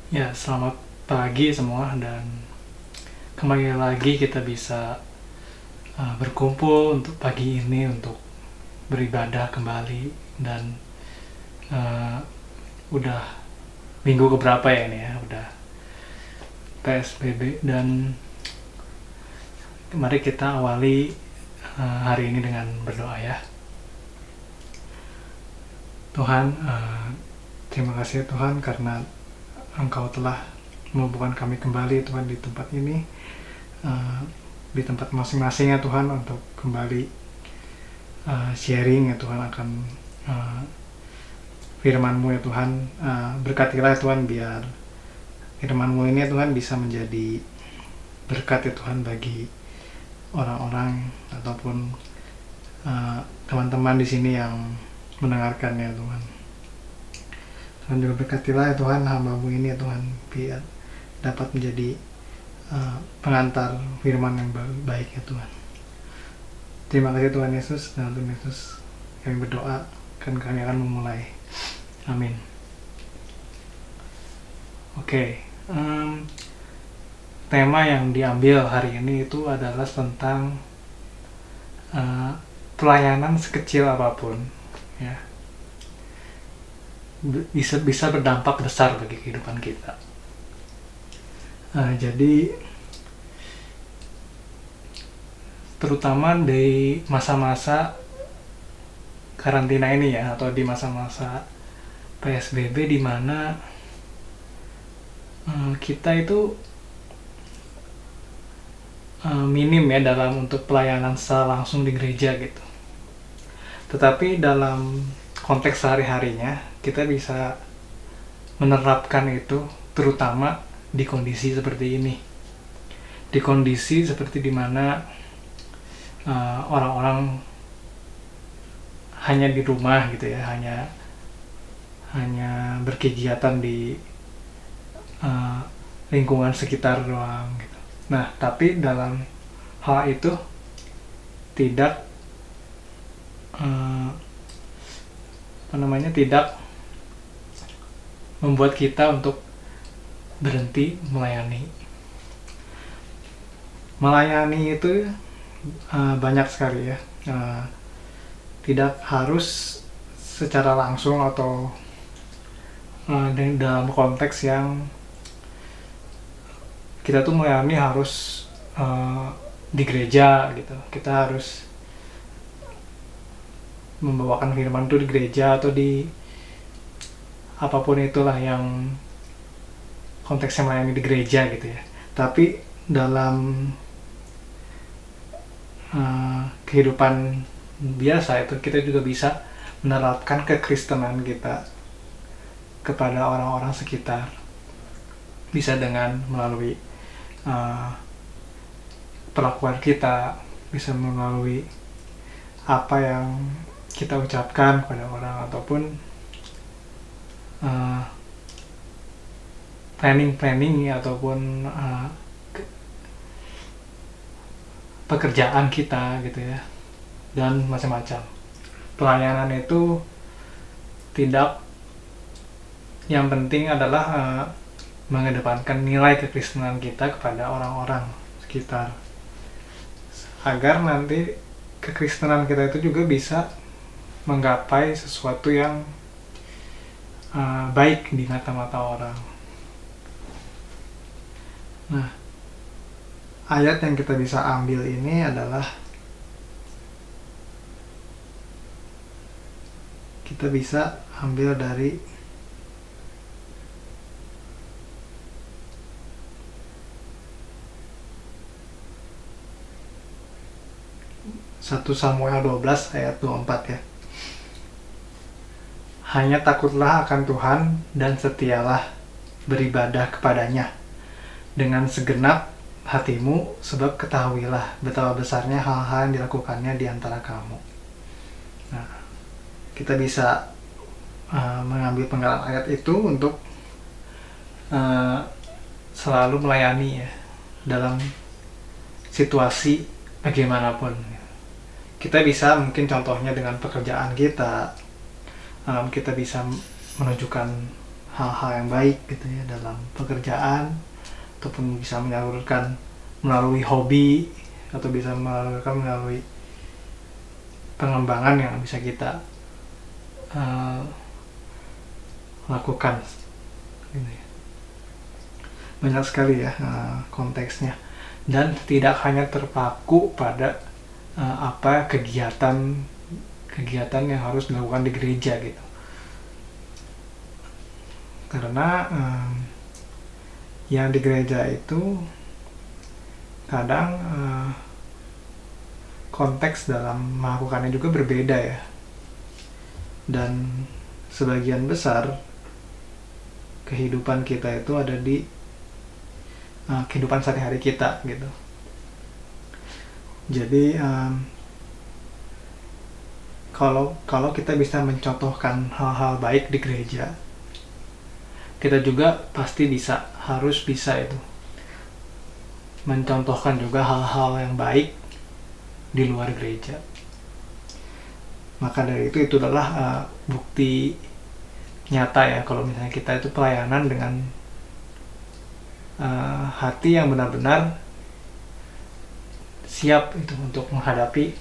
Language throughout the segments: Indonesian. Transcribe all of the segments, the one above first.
Ya, selamat pagi semua dan kembali lagi kita bisa berkumpul untuk pagi ini untuk beribadah kembali dan uh, udah minggu keberapa ya ini ya, udah PSBB dan mari kita awali hari ini dengan berdoa ya. Tuhan, terima kasih Tuhan karena Engkau telah mengumpulkan kami kembali Tuhan di tempat ini, di tempat masing-masing ya Tuhan, untuk kembali sharing ya Tuhan akan firman-Mu ya Tuhan. Berkatilah ya Tuhan, biar firman-Mu ini ya Tuhan bisa menjadi berkat ya Tuhan bagi orang-orang ataupun teman-teman di sini yang mendengarkan ya Tuhan. Tuhan juga berkatilah ya Tuhan hamba-Mu ini ya Tuhan, biar dapat menjadi pengantar firman yang baik ya Tuhan. Terima kasih Tuhan Yesus, dalam Tuhan Yesus kami berdoa dan kami akan memulai. Amin. Oke, tema yang diambil hari ini itu adalah tentang pelayanan sekecil apapun ya, bisa berdampak besar bagi kehidupan kita. Jadi terutama di masa-masa karantina ini ya, atau di masa-masa PSBB di mana kita itu minim ya dalam untuk pelayanan secara langsung di gereja gitu. Tetapi dalam konteks sehari-harinya kita bisa menerapkan itu, terutama di kondisi seperti ini, di kondisi seperti dimana orang-orang hanya di rumah gitu ya, hanya berkegiatan di lingkungan sekitar doang gitu. Nah, tapi dalam hal itu tidak tidak membuat kita untuk berhenti melayani. Melayani itu banyak sekali ya, tidak harus secara langsung atau dalam konteks yang kita tuh melayani harus di gereja gitu. Kita harus membawakan firman itu di gereja atau di apapun itulah yang konteksnya melayani di gereja gitu ya. Tapi dalam kehidupan biasa itu kita juga bisa menerapkan kekristenan kita kepada orang-orang sekitar, bisa dengan melalui perlakuan kita, bisa melalui apa yang kita ucapkan kepada orang, ataupun planning ataupun pekerjaan kita gitu ya, dan macam-macam. Pelayanan itu tidak, yang penting adalah mengedepankan nilai kekristenan kita kepada orang-orang sekitar, agar nanti kekristenan kita itu juga bisa menggapai sesuatu yang baik di mata-mata orang. Nah, ayat yang kita bisa ambil ini adalah kita bisa ambil dari Satu Samuel 12 ayat 24 ya. Hanya takutlah akan Tuhan dan setialah beribadah kepadanya dengan segenap hatimu, sebab ketahuilah betapa besarnya hal-hal yang dilakukannya di antara kamu. Nah, kita bisa mengambil penggalan ayat itu untuk selalu melayani ya, dalam situasi bagaimanapun. Kita bisa mungkin contohnya dengan pekerjaan kita, kita bisa menunjukkan hal-hal yang baik gitu ya dalam pekerjaan, ataupun bisa menyalurkan melalui hobi, atau bisa menyalurkan melalui pengembangan yang bisa kita lakukan gitu ya. Banyak sekali ya konteksnya, dan tidak hanya terpaku pada apa kegiatan yang harus dilakukan di gereja gitu. Karena yang di gereja itu kadang konteks dalam melakukannya juga berbeda ya, dan sebagian besar kehidupan kita itu ada di kehidupan sehari-hari kita gitu. Jadi kalau kita bisa mencontohkan hal-hal baik di gereja, kita juga pasti harus bisa itu mencontohkan juga hal-hal yang baik di luar gereja. Maka dari itu adalah bukti nyata ya kalau misalnya kita itu pelayanan dengan hati yang benar-benar siap itu untuk menghadapi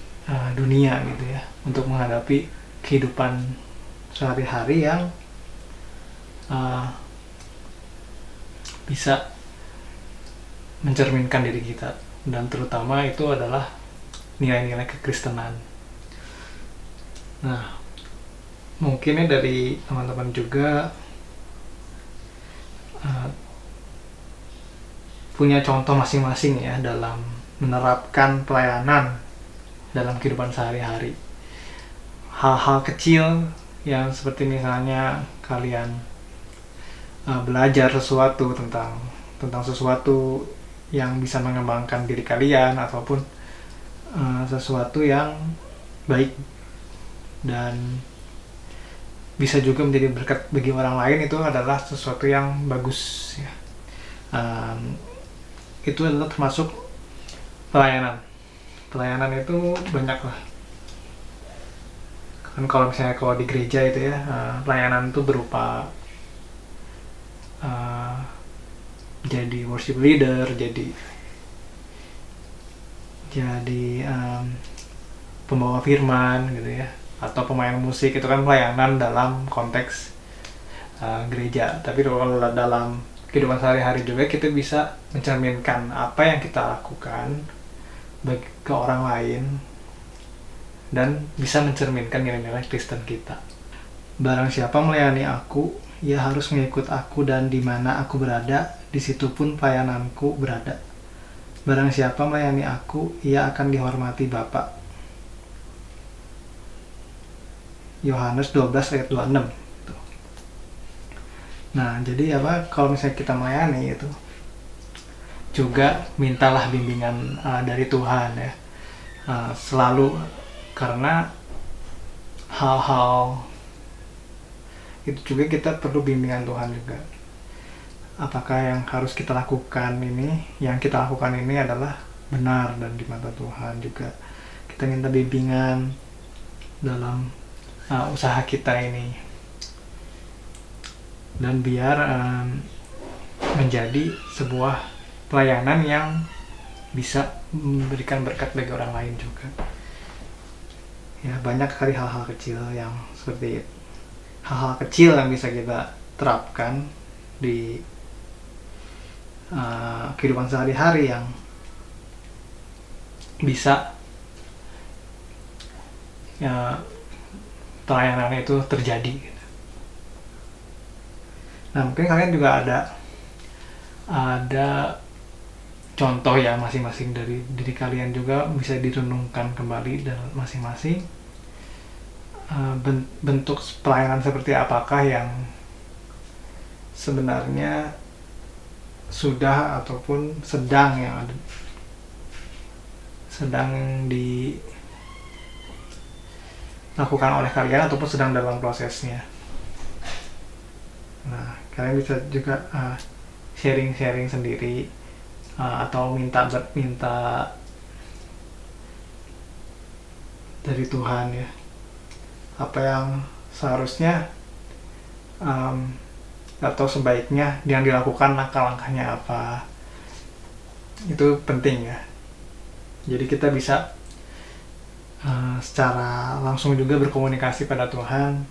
dunia gitu ya, untuk menghadapi kehidupan sehari-hari yang bisa mencerminkan diri kita, dan terutama itu adalah nilai-nilai kekristenan. Nah, mungkinnya dari teman-teman juga punya contoh masing-masing ya dalam menerapkan pelayanan dalam kehidupan sehari-hari. Hal-hal kecil yang seperti misalnya kalian belajar sesuatu tentang sesuatu yang bisa mengembangkan diri kalian, ataupun sesuatu yang baik dan bisa juga menjadi berkat bagi orang lain, itu adalah sesuatu yang bagus ya. Itu adalah termasuk pelayanan itu banyak lah kan. Kalau misalnya di gereja itu ya, pelayanan itu berupa jadi worship leader, jadi pembawa firman gitu ya, atau pemain musik. Itu kan pelayanan dalam konteks gereja. Tapi kalau dalam kehidupan sehari-hari juga kita bisa mencerminkan apa yang kita lakukan ke orang lain, dan bisa mencerminkan nilai-nilai Kristen kita. Barang siapa melayani aku, ia harus mengikut aku, dan di mana aku berada, di situ pun pelayananku berada. Barang siapa melayani aku, ia akan dihormati Bapa. Yohanes 12 ayat 26. Nah, jadi kalau misalnya kita melayani itu juga mintalah bimbingan dari Tuhan ya, selalu, karena hal-hal itu juga kita perlu bimbingan Tuhan juga. Apakah yang harus kita lakukan ini adalah benar dan di mata Tuhan juga. Kita minta bimbingan dalam usaha kita ini, dan biar menjadi sebuah pelayanan yang bisa memberikan berkat bagi orang lain juga ya. Banyak sekali hal-hal kecil yang seperti itu, hal-hal kecil yang bisa kita terapkan di kehidupan sehari-hari yang bisa ya pelayanan itu terjadi. Nah, mungkin kalian juga ada contoh ya masing-masing dari diri kalian juga, bisa direnungkan kembali dan masing-masing bentuk pelayanan seperti apakah yang sebenarnya sudah ataupun sedang dilakukan oleh kalian, ataupun sedang dalam prosesnya. Nah, kalian bisa juga sharing sendiri, atau minta dari Tuhan ya, apa yang seharusnya atau sebaiknya yang dilakukan langkah-langkahnya apa. Itu penting ya. Jadi kita bisa secara langsung juga berkomunikasi pada Tuhan,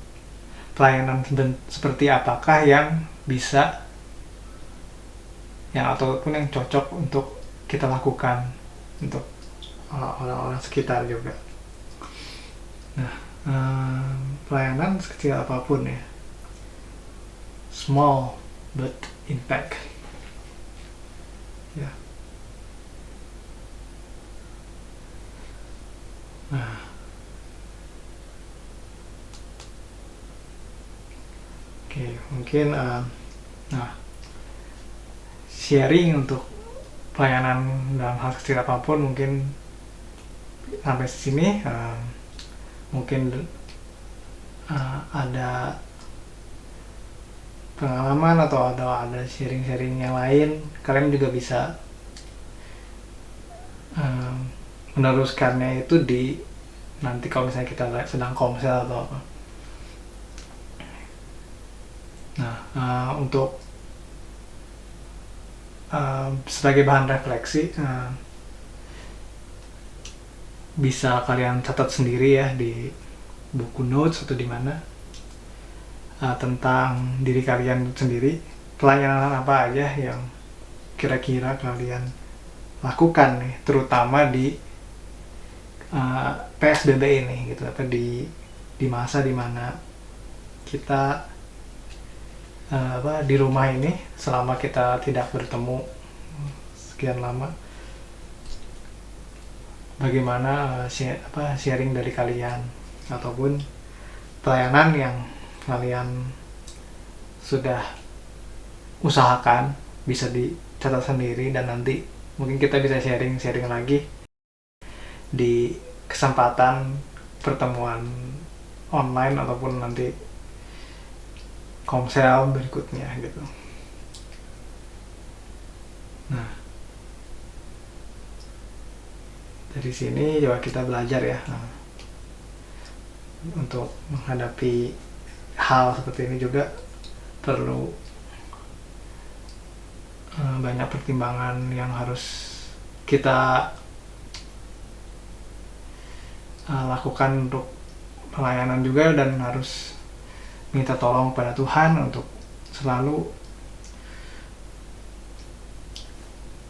pelayanan seperti apakah yang bisa yang ataupun yang cocok untuk kita lakukan untuk orang-orang sekitar juga. Nah, pelayanan sekecil apapun ya, small but impact ya. Nah, oke, mungkin sharing untuk pelayanan dalam hal kecil apapun mungkin sampai sini. Mungkin ada pengalaman atau ada sharing-sharing yang lain, kalian juga bisa meneruskannya itu di nanti kalau misalnya kita sedang komsel atau apa. Nah, untuk sebagai bahan refleksi, bisa kalian catat sendiri ya di buku notes atau di mana, tentang diri kalian sendiri, pelayanan apa aja yang kira-kira kalian lakukan nih, terutama di PSBB ini gitu, apa di masa dimana kita di rumah ini selama kita tidak bertemu sekian lama. Bagaimana sharing dari kalian ataupun pelayanan yang kalian sudah usahakan bisa dicatat sendiri, dan nanti mungkin kita bisa sharing lagi di kesempatan pertemuan online ataupun nanti komsel berikutnya gitu. Nah, dari sini coba kita belajar ya, untuk menghadapi hal seperti ini juga perlu banyak pertimbangan yang harus kita lakukan untuk pelayanan juga, dan harus minta tolong pada Tuhan untuk selalu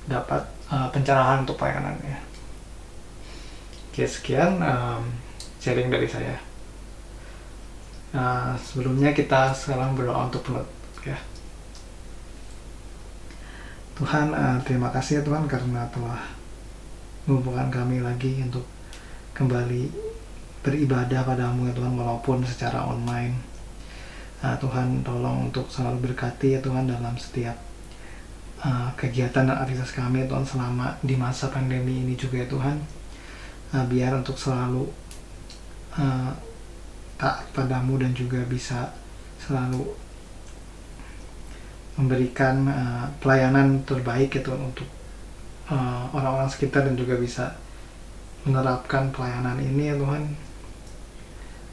dapat pencerahan untuk pelayanannya. Oke, sekian sharing dari saya. Sebelumnya kita sekarang berdoa untuk penutup ya. Tuhan, terima kasih ya Tuhan karena telah menghubungkan kami lagi untuk kembali beribadah padamu ya Tuhan, walaupun secara online. Tuhan tolong untuk selalu berkati ya Tuhan dalam setiap kegiatan dan aktivitas kami ya Tuhan selama di masa pandemi ini juga ya Tuhan. Biar untuk selalu taat padamu dan juga bisa selalu memberikan pelayanan terbaik ya Tuhan untuk orang-orang sekitar, dan juga bisa menerapkan pelayanan ini ya Tuhan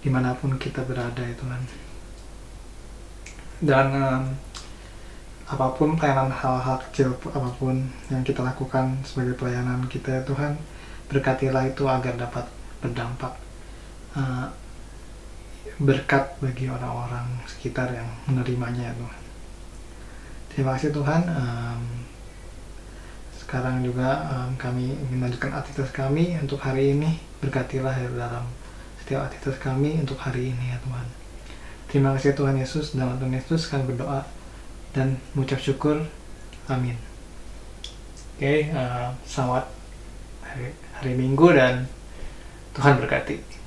dimanapun kita berada ya Tuhan. Dan apapun pelayanan, hal-hal kecil apapun yang kita lakukan sebagai pelayanan kita ya Tuhan, berkatilah itu agar dapat berdampak berkat bagi orang-orang sekitar yang menerimanya ya Tuhan. Terima kasih Tuhan. Sekarang juga kami ingin melanjutkan aktivitas kami untuk hari ini. Berkatilah ya dalam setiap aktivitas kami untuk hari ini ya Tuhan. Terima kasih Tuhan Yesus. Dalam Tuhan Yesus kami berdoa dan mengucap syukur. Amin. Oke, selamat hari Minggu dan Tuhan berkati.